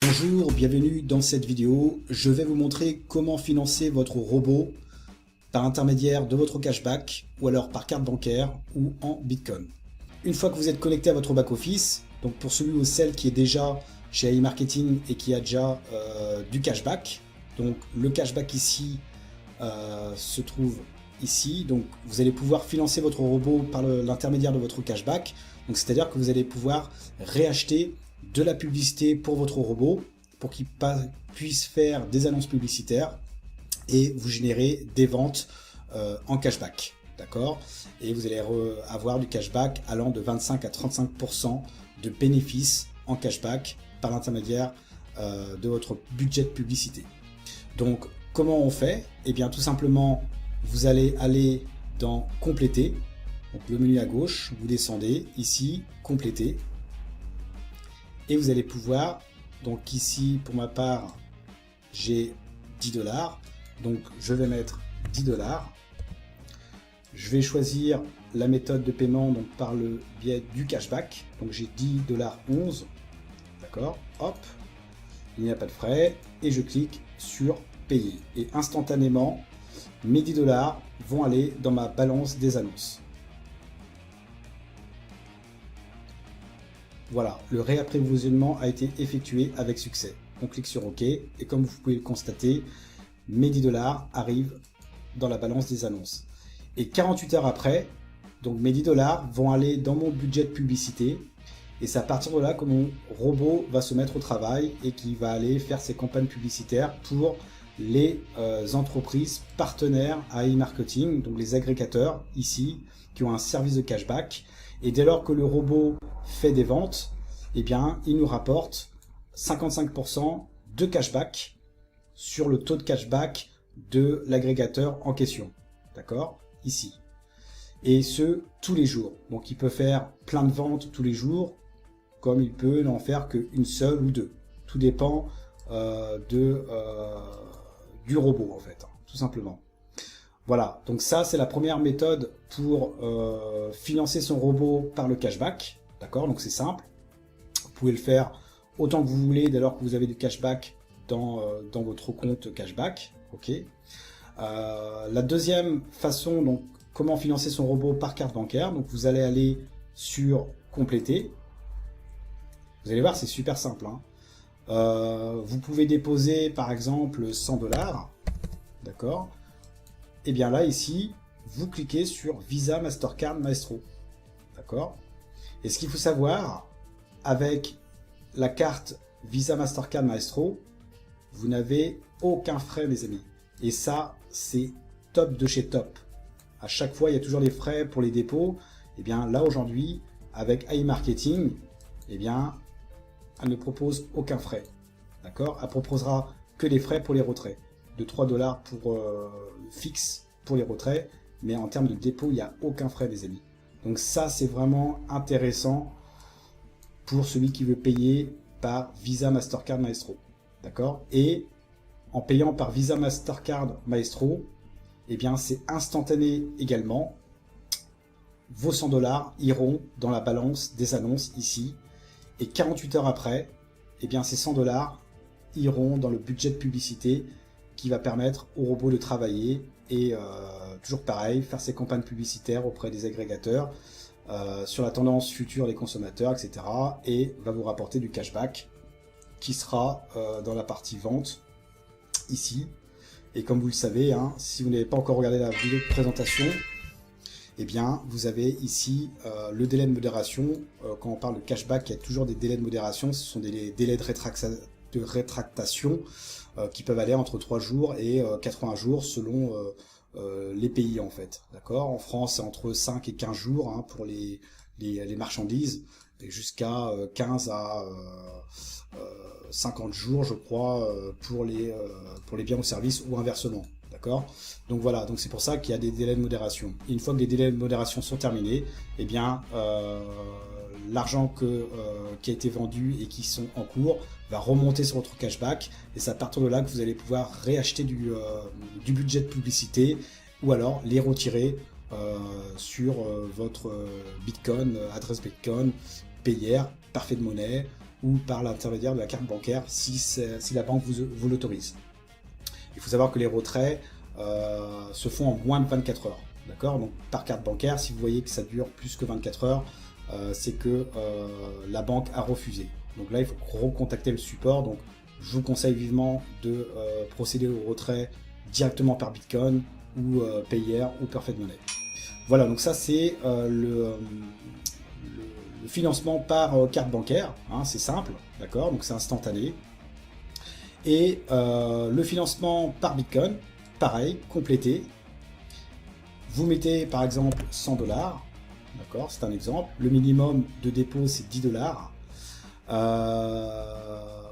Bonjour, bienvenue dans cette vidéo. Je vais vous montrer comment financer votre robot par intermédiaire de votre cashback ou alors par carte bancaire ou en Bitcoin. Une fois que vous êtes connecté à votre back-office, donc pour celui ou celle qui est déjà chez AI Marketing et qui a déjà du cashback, donc le cashback ici se trouve ici, donc vous allez pouvoir financer votre robot par l'intermédiaire de votre cashback, donc c'est-à-dire que vous allez pouvoir réacheter de la publicité pour votre robot pour qu'il puisse faire des annonces publicitaires et vous générer des ventes en cashback, d'accord? Et vous allez avoir du cashback allant de 25 à 35% de bénéfices en cashback par l'intermédiaire de votre budget de publicité. Donc comment on fait? Eh bien tout simplement, vous allez aller dans compléter, donc le menu à gauche, vous descendez ici, compléter, et vous allez pouvoir, donc ici pour ma part j'ai 10 $, donc je vais mettre 10 $. Je vais choisir la méthode de paiement donc par le biais du cashback, donc j'ai 10 $ 11, d'accord, hop, il n'y a pas de frais, et je clique sur payer, et instantanément mes 10 $ vont aller dans ma balance des annonces. Voilà, le réapprovisionnement a été effectué avec succès. On clique sur OK et comme vous pouvez le constater, mes 10 $ arrivent dans la balance des annonces. Et 48 heures après, donc mes 10 $ vont aller dans mon budget de publicité et c'est à partir de là que mon robot va se mettre au travail et qui va aller faire ses campagnes publicitaires pour les entreprises partenaires à AI Marketing, donc les agrégateurs ici, qui ont un service de cashback. Et dès lors que le robot fait des ventes, eh bien, il nous rapporte 55% de cashback sur le taux de cashback de l'agrégateur en question. D'accord? Ici. Et ce, tous les jours. Donc, il peut faire plein de ventes tous les jours, comme il peut n'en faire qu'une seule ou deux. Tout dépend du robot, en fait, tout simplement. Voilà, donc ça c'est la première méthode pour financer son robot par le cashback, d'accord, donc c'est simple, vous pouvez le faire autant que vous voulez dès lors que vous avez du cashback dans votre compte cashback, ok. La deuxième façon, donc comment financer son robot par carte bancaire, donc vous allez aller sur compléter, vous allez voir c'est super simple, hein. Vous pouvez déposer par exemple 100 $, d'accord. Et bien là, ici, vous cliquez sur Visa, Mastercard, Maestro. D'accord? Et ce qu'il faut savoir, avec la carte Visa, Mastercard, Maestro, vous n'avez aucun frais, mes amis. Et ça, c'est top de chez top. À chaque fois, il y a toujours des frais pour les dépôts. Et bien là, aujourd'hui, avec AI Marketing, et bien, elle ne propose aucun frais. D'accord? Elle proposera que des frais pour les retraits. De 3 $ pour fixe pour les retraits, mais en termes de dépôt, il n'y a aucun frais, les amis. Donc ça, c'est vraiment intéressant pour celui qui veut payer par Visa, Mastercard, Maestro. D'accord? Et en payant par Visa, Mastercard, Maestro, eh bien, c'est instantané également. Vos 100 $ iront dans la balance des annonces ici. Et 48 heures après, eh bien, ces 100 $ iront dans le budget de publicité qui va permettre au robot de travailler et toujours pareil, faire ses campagnes publicitaires auprès des agrégateurs sur la tendance future des consommateurs, etc. et va vous rapporter du cashback qui sera dans la partie vente ici. Et comme vous le savez, hein, si vous n'avez pas encore regardé la vidéo de présentation, eh bien vous avez ici le délai de modération. Quand on parle de cashback, il y a toujours des délais de modération, ce sont des délais de rétractation qui peuvent aller entre 3 jours et 80 jours selon les pays en fait. D'accord? En France, c'est entre 5 et 15 jours hein, pour les marchandises et jusqu'à 15 à 50 jours, je crois, pour les biens ou services ou inversement. D'accord? Donc voilà, donc c'est pour ça qu'il y a des délais de modération. Et une fois que les délais de modération sont terminés, eh bien l'argent qui a été vendu et qui sont en cours va remonter sur votre cashback et c'est à partir de là que vous allez pouvoir réacheter du budget de publicité ou alors les retirer sur votre Bitcoin, adresse Bitcoin, Payeer, Parfait de Monnaie ou par l'intermédiaire de la carte bancaire si la banque vous l'autorise. Il faut savoir que les retraits se font en moins de 24 heures. D'accord? Donc par carte bancaire, si vous voyez que ça dure plus que 24 heures, c'est que la banque a refusé. Donc là, il faut recontacter le support. Donc je vous conseille vivement de procéder au retrait directement par Bitcoin ou Payeer ou Perfect Money. Voilà, donc ça c'est le financement par carte bancaire, hein, c'est simple, d'accord, donc c'est instantané. Et le financement par Bitcoin, pareil, complété. Vous mettez par exemple 100 $, d'accord, c'est un exemple. Le minimum de dépôt c'est 10 $.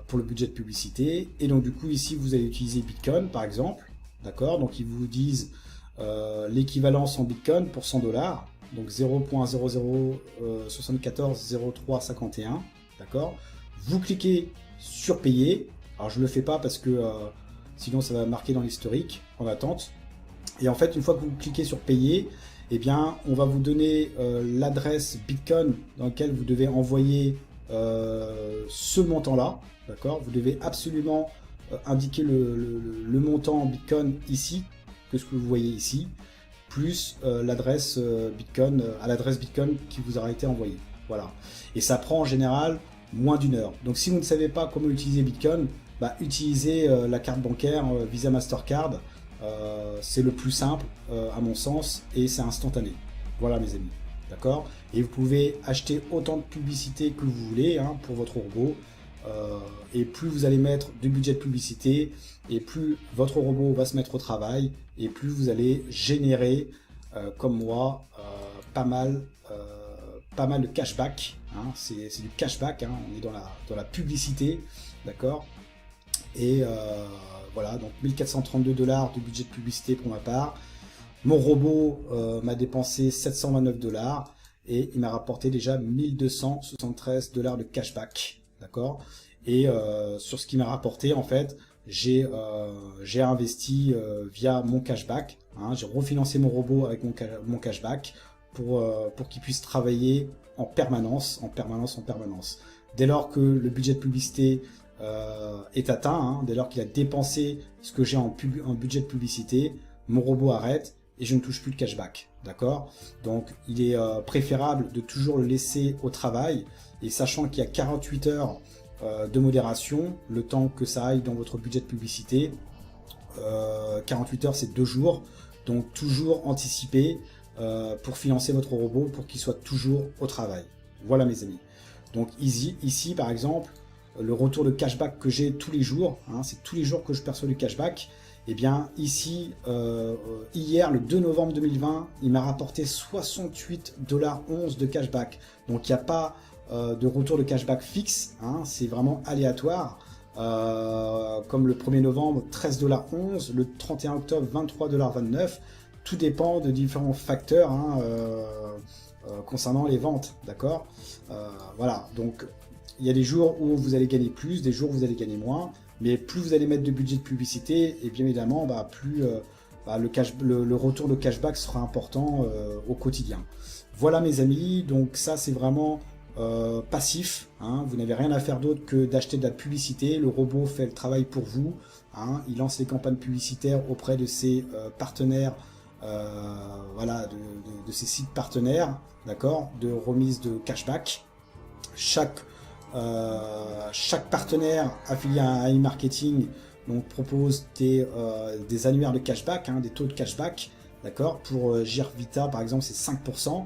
Pour le budget de publicité. Et donc du coup ici vous allez utiliser Bitcoin par exemple, d'accord, donc ils vous disent l'équivalence en Bitcoin pour 100 $, donc 0.00740351, d'accord. Vous cliquez sur payer. Alors je le fais pas parce que sinon ça va marquer dans l'historique en attente. Et en fait une fois que vous cliquez sur payer, eh bien on va vous donner l'adresse Bitcoin dans laquelle vous devez envoyer ce montant là, d'accord. Vous devez absolument indiquer le montant en Bitcoin ici, que ce que vous voyez ici, plus l'adresse Bitcoin, à l'adresse Bitcoin qui vous aura été envoyée. Voilà. Et ça prend en général moins d'1 heure. Donc si vous ne savez pas comment utiliser Bitcoin, bah, utilisez la carte bancaire Visa Mastercard. C'est le plus simple à mon sens et c'est instantané. Voilà mes amis. D'accord? Et vous pouvez acheter autant de publicité que vous voulez hein, pour votre robot. Et plus vous allez mettre de budget de publicité, et plus votre robot va se mettre au travail, et plus vous allez générer, comme moi, pas mal de cashback. Hein, c'est du cashback, hein, on est dans la publicité, d'accord. Et voilà, donc 1432 $ de budget de publicité pour ma part. Mon robot m'a dépensé 729 $, et il m'a rapporté déjà 1273 $ de cashback. D'accord. Et sur ce qui m'a rapporté, en fait, j'ai investi via mon cashback. Hein, j'ai refinancé mon robot avec mon cashback pour qu'il puisse travailler en permanence. Dès lors que le budget de publicité est atteint, hein, dès lors qu'il a dépensé ce que j'ai en budget de publicité, mon robot arrête et je ne touche plus de cashback. D'accord. Donc il est préférable de toujours le laisser au travail. Et sachant qu'il y a 48 heures de modération, le temps que ça aille dans votre budget de publicité, 48 heures c'est 2 jours, donc toujours anticiper pour financer votre robot pour qu'il soit toujours au travail. Voilà mes amis. Donc ici par exemple, le retour de cashback que j'ai tous les jours, hein, c'est tous les jours que je perçois du cashback. Et bien ici, hier le 2 novembre 2020, il m'a rapporté 68,11 $ de cashback. Donc il n'y a pas de retour de cashback fixe, hein, c'est vraiment aléatoire. Comme le 1er novembre, 13,11 $, le 31 octobre, 23,29 $. Tout dépend de différents facteurs hein, concernant les ventes, d'accord. Voilà, donc il y a des jours où vous allez gagner plus, des jours où vous allez gagner moins. Mais plus vous allez mettre de budget de publicité, et bien évidemment, bah, plus le retour de cashback sera important au quotidien. Voilà mes amis, donc ça c'est vraiment passif. Hein, vous n'avez rien à faire d'autre que d'acheter de la publicité. Le robot fait le travail pour vous. Hein, il lance les campagnes publicitaires auprès de ses partenaires, voilà, de ses sites partenaires, d'accord, de remise de cashback. Chaque partenaire affilié à e-marketing donc propose des annuaires de cashback, hein, des taux de cashback, d'accord. Pour Girvita par exemple c'est 5%,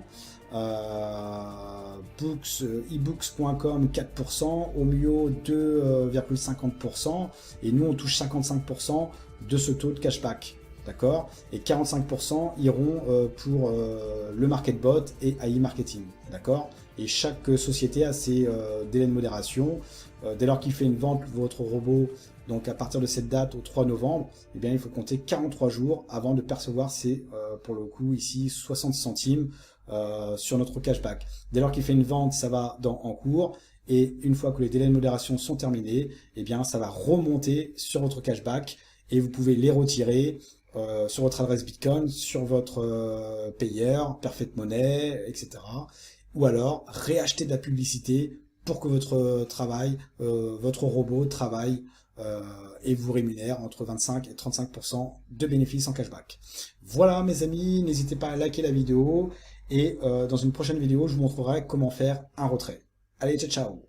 ebooks.com 4%, Omio 2,50%, et nous on touche 55% de ce taux de cashback, d'accord. Et 45% iront pour le MarketBot et AI Marketing, d'accord. Et chaque société a ses délais de modération. Dès lors qu'il fait une vente, votre robot, donc à partir de cette date au 3 novembre, eh bien, il faut compter 43 jours avant de percevoir ces, pour le coup, ici, 60 centimes sur notre cashback. Dès lors qu'il fait une vente, ça va en cours. Et une fois que les délais de modération sont terminés, eh bien, ça va remonter sur votre cashback et vous pouvez les retirer sur votre adresse Bitcoin, sur votre Payeer, Perfect Money, etc. Ou alors réacheter de la publicité pour que votre votre robot travaille et vous rémunère entre 25 et 35% de bénéfices en cashback. Voilà mes amis, n'hésitez pas à liker la vidéo et dans une prochaine vidéo, je vous montrerai comment faire un retrait. Allez, ciao ciao!